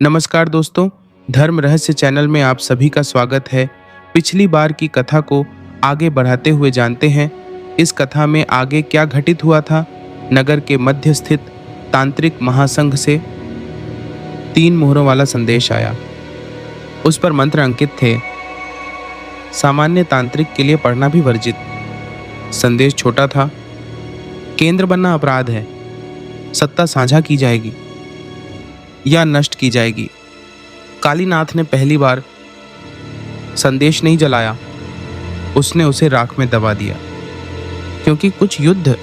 नमस्कार दोस्तों, धर्म रहस्य चैनल में आप सभी का स्वागत है। पिछली बार की कथा को आगे बढ़ाते हुए जानते हैं इस कथा में आगे क्या घटित हुआ था। नगर के मध्य स्थित तांत्रिक महासंघ से 3 मोहरों वाला संदेश आया। उस पर मंत्र अंकित थे। सामान्य तांत्रिक के लिए पढ़ना भी वर्जित। संदेश छोटा था। केंद्र बनना अपराध है। सत्ता साझा की जाएगी या नष्ट की जाएगी। कालीनाथ ने पहली बार संदेश नहीं जलाया, उसने उसे राख में दबा दिया, क्योंकि कुछ युद्ध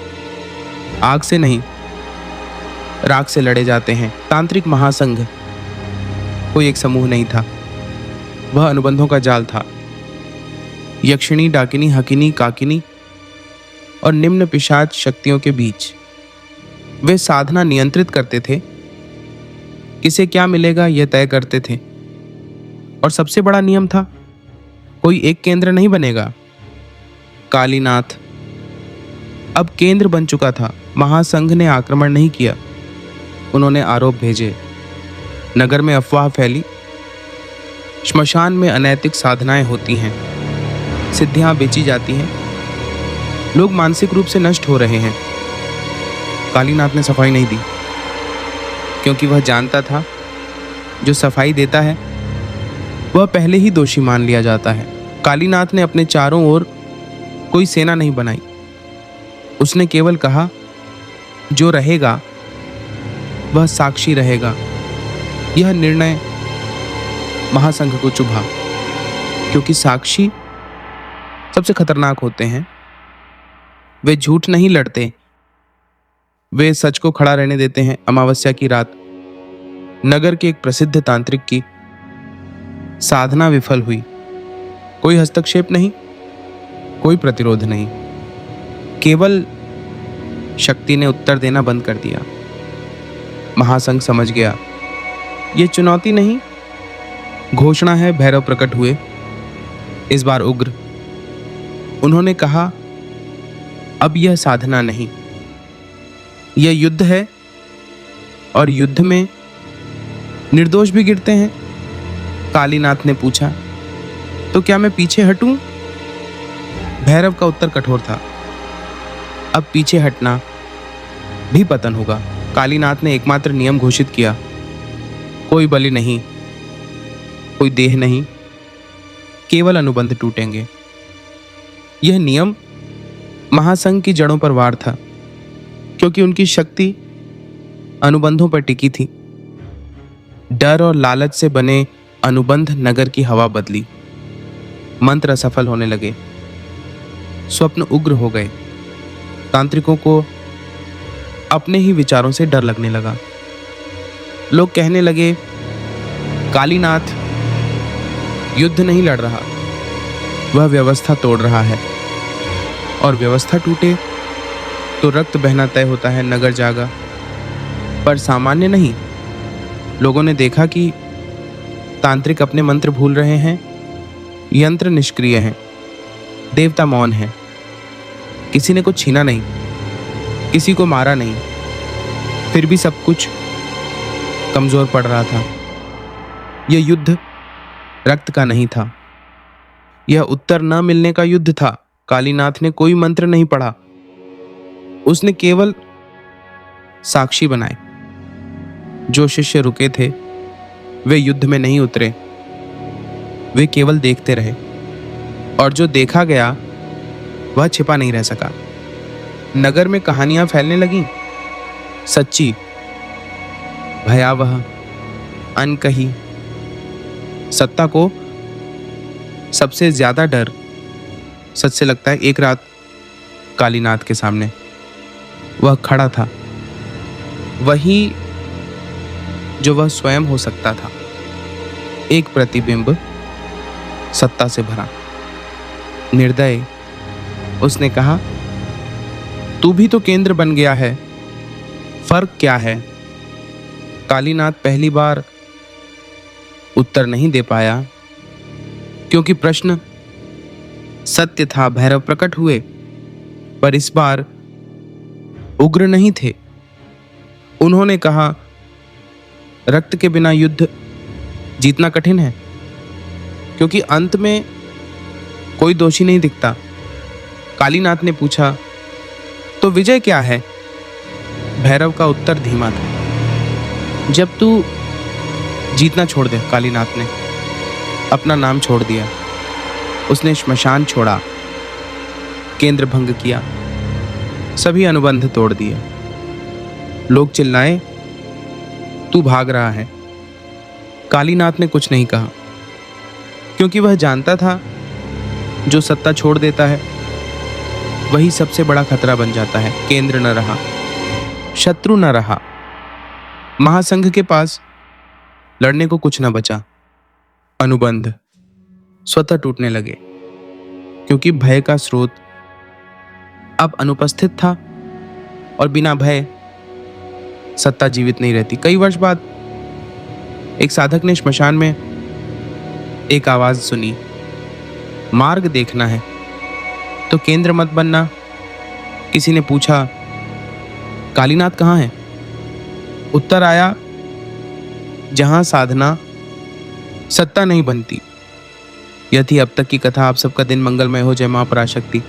आग से नहीं राख से लड़े जाते हैं। तांत्रिक महासंघ कोई एक समूह नहीं था, वह अनुबंधों का जाल था। यक्षिणी, डाकिनी, हकिनी, काकिनी और निम्न पिशाच शक्तियों के बीच वे साधना नियंत्रित करते थे। किसे क्या मिलेगा यह तय करते थे। और सबसे बड़ा नियम था, कोई एक केंद्र नहीं बनेगा। कालीनाथ अब केंद्र बन चुका था। महासंघ ने आक्रमण नहीं किया, उन्होंने आरोप भेजे। नगर में अफवाह फैली, श्मशान में अनैतिक साधनाएं होती हैं, सिद्धियां बेची जाती हैं, लोग मानसिक रूप से नष्ट हो रहे हैं। कालीनाथ ने सफाई नहीं दी, क्योंकि वह जानता था जो सफाई देता है वह पहले ही दोषी मान लिया जाता है। कालीनाथ ने अपने चारों ओर कोई सेना नहीं बनाई। उसने केवल कहा, जो रहेगा वह साक्षी रहेगा। यह निर्णय महासंघ को चुभा, क्योंकि साक्षी सबसे खतरनाक होते हैं। वे झूठ नहीं लड़ते, वे सच को खड़ा रहने देते हैं। अमावस्या की रात नगर के एक प्रसिद्ध तांत्रिक की साधना विफल हुई। कोई हस्तक्षेप नहीं, कोई प्रतिरोध नहीं, केवल शक्ति ने उत्तर देना बंद कर दिया। महासंघ समझ गया, यह चुनौती नहीं, घोषणा है। भैरव प्रकट हुए, इस बार उग्र। उन्होंने कहा, अब यह साधना नहीं, यह युद्ध है, और युद्ध में निर्दोष भी गिरते हैं। कालीनाथ ने पूछा, तो क्या मैं पीछे हटूं? भैरव का उत्तर कठोर था, अब पीछे हटना भी पतन होगा। कालीनाथ ने एकमात्र नियम घोषित किया, कोई बलि नहीं, कोई देह नहीं, केवल अनुबंध टूटेंगे। यह नियम महासंघ की जड़ों पर वार था, क्योंकि उनकी शक्ति अनुबंधों पर टिकी थी। डर और लालच से बने अनुबंध नगर की हवा बदली। मंत्र असफल होने लगे, स्वप्न उग्र हो गए। तांत्रिकों को अपने ही विचारों से डर लगने लगा। लोग कहने लगे, कालीनाथ युद्ध नहीं लड़ रहा, वह व्यवस्था तोड़ रहा है, और व्यवस्था टूटे तो रक्त बहना तय होता है। नगर जागा, पर सामान्य नहीं। लोगों ने देखा कि तांत्रिक अपने मंत्र भूल रहे हैं, यंत्र निष्क्रिय हैं, देवता मौन है। किसी ने कुछ छीना नहीं, किसी को मारा नहीं, फिर भी सब कुछ कमजोर पड़ रहा था। यह युद्ध रक्त का नहीं था, यह उत्तर न मिलने का युद्ध था। कालीनाथ ने कोई मंत्र नहीं पढ़ा, उसने केवल साक्षी बनाए। जो शिष्य रुके थे वे युद्ध में नहीं उतरे, वे केवल देखते रहे, और जो देखा गया वह छिपा नहीं रह सका। नगर में कहानियां फैलने लगीं, सच्ची, भयावह, अनकही। सत्ता को सबसे ज्यादा डर सच से लगता है। एक रात कालीनाथ के सामने वह खड़ा था, वही जो वह स्वयं हो सकता था। एक प्रतिबिंब, सत्ता से भरा, निर्दय। उसने कहा, तू भी तो केंद्र बन गया है, फर्क क्या है? कालीनाथ पहली बार उत्तर नहीं दे पाया, क्योंकि प्रश्न सत्य था। भैरव प्रकट हुए, पर इस बार उग्र नहीं थे। उन्होंने कहा, रक्त के बिना युद्ध जीतना कठिन है, क्योंकि अंत में कोई दोषी नहीं दिखता। कालीनाथ ने पूछा, तो विजय क्या है? भैरव का उत्तर धीमा था। जब तू जीतना छोड़ दे। कालीनाथ ने अपना नाम छोड़ दिया। उसने श्मशान छोड़ा, केंद्र भंग किया, सभी अनुबंध तोड़ दिए। लोग चिल्लाए, तू भाग रहा है। कालीनाथ ने कुछ नहीं कहा, क्योंकि वह जानता था जो सत्ता छोड़ देता है वही सबसे बड़ा खतरा बन जाता है। केंद्र न रहा, शत्रु न रहा, महासंघ के पास लड़ने को कुछ न बचा। अनुबंध स्वतः टूटने लगे, क्योंकि भय का स्रोत अब अनुपस्थित था और बिना भय सत्ता जीवित नहीं रहती। कई वर्ष बाद एक साधक ने श्मशान में एक आवाज सुनी, मार्ग देखना है तो केंद्र मत बनना। किसी ने पूछा, कालीनाथ कहाँ है? उत्तर आया, जहां साधना सत्ता नहीं बनती। यह थी अब तक की कथा। आप सबका दिन मंगलमय हो। जय मां पराशक्ति।